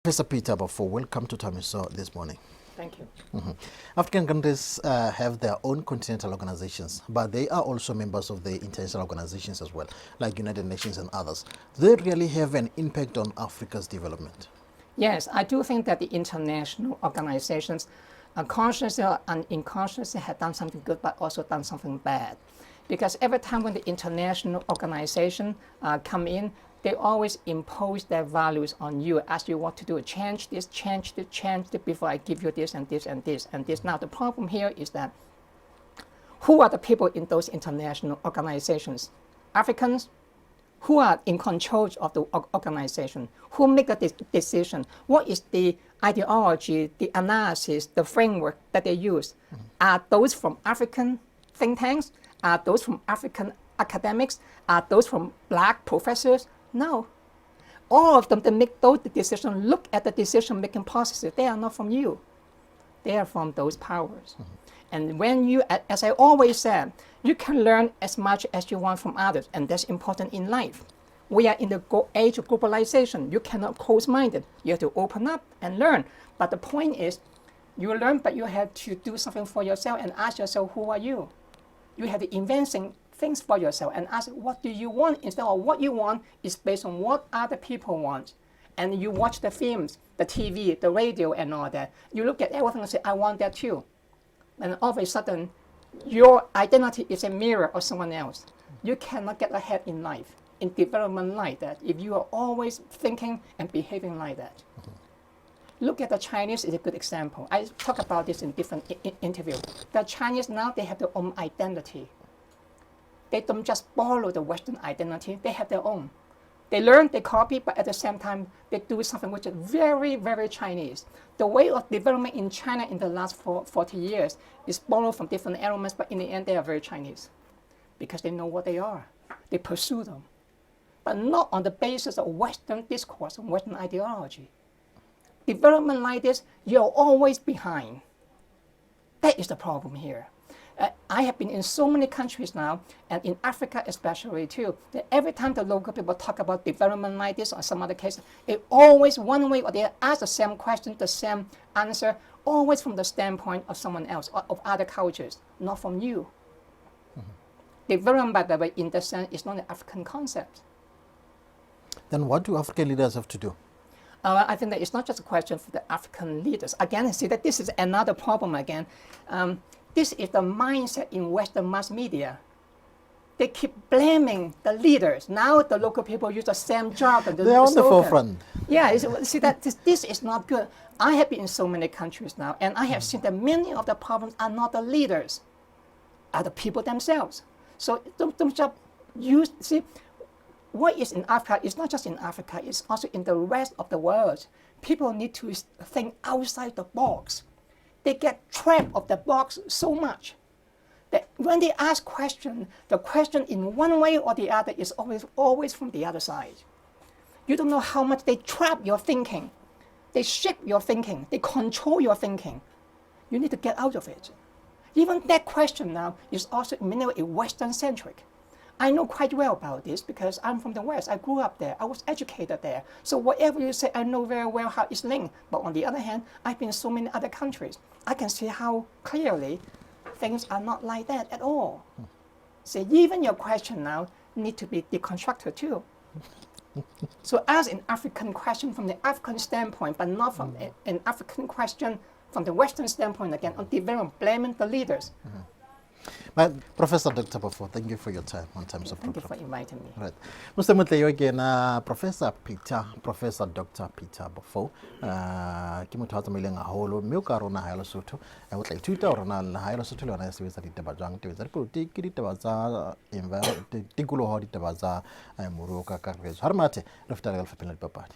Professor Peter Baofu, welcome to Thahameso this morning. Thank you. African countries have their own continental organizations, but they are also members of the international organizations as well, like United Nations and others. Do they really have an impact on Africa's development? Yes, I do think that the international organizations consciously and unconsciously have done something good, but also done something bad. Because every time when the international organization come in, they always impose their values on you, ask you what to do, change this before I give you this and this and this and this. Now the problem here is that who are the people in those international organizations? Africans? Who are in control of the organization? Who make the decision? What is the ideology, the analysis, the framework that they use? Are those from African think tanks? Are those from African academics? Are those from black professors? No. All of them, they make those decisions, look at the decision-making processes. They are not from you. They are from those powers. And when you, as I always said, you can learn as much as you want from others, and that's important in life. We are in the age of globalization. You cannot close-minded. You have to open up and learn. But the point is, you learn, but you have to do something for yourself and ask yourself, who are you? You have to invent things for yourself and ask, what do you want? Instead of what you want is based on what other people want. And you watch the films, the TV, the radio, and all that. You look at everything and say, I want that too. And all of a sudden, your identity is a mirror of someone else. You cannot get ahead in life, in development like that, if you are always thinking and behaving like that. Look at the Chinese is a good example. I talk about this in different interviews. The Chinese now, they have their own identity. They don't just borrow the Western identity, they have their own. They learn, they copy, but at the same time, they do something which is very, very Chinese. The way of development in China in the last 40 years is borrowed from different elements, but in the end, they are very Chinese because they know what they are. They pursue them, but not on the basis of Western discourse and Western ideology. Development like this, you're always behind. That is the problem here. I have been in so many countries now, and in Africa especially too, that every time the local people talk about development like this or some other case, it always one way or the other ask the same question, the same answer, always from the standpoint of someone else, or of other cultures, not from you. Development, by the way, in that sense, is not an African concept. Then what do African leaders have to do? I think that it's not just a question for the African leaders. Again, I see that this is another problem again. This is the mindset in Western mass media. They keep blaming the leaders. Now the local people use the same jargon. They're on the forefront. Yeah, see that this is not good. I have been in so many countries now, and I have seen that many of the problems are not the leaders, are the people themselves. So don't just use, see, what is in Africa is not just in Africa, it's also in the rest of the world. People need to think outside the box. They get trapped of the box so much that when they ask question, the question in one way or the other is always from the other side. You don't know how much they trap your thinking. They shape your thinking. They control your thinking. You need to get out of it. Even that question now is also in many ways Western-centric. I know quite well about this because I'm from the West. I grew up there. I was educated there. So whatever you say, I know very well how it's linked. But on the other hand, I've been in so many other countries. I can see how clearly things are not like that at all. So even your question now need to be deconstructed too. So ask an African question from the African standpoint, but not from an African question from the Western standpoint again, on development, blaming the leaders. Professor Dr. Baofu, thank you for your time on Thahameso Program. Thank you for inviting me. Right. Mr. Mutleyo again, Professor Dr. Peter Baofu, ke motho a tsamaileng haholo mme o ka rona ha ya Lesotho o tla ithuta hore na ha ya Lesotho le yona e sebetsa ditaba jwang, ditaba tsa dipolotiki, ditaba tsa tikoloho, ditaba tsa moruo ka kakaretso. Ha re mathe re fetela ka lefapheng la dipapadi.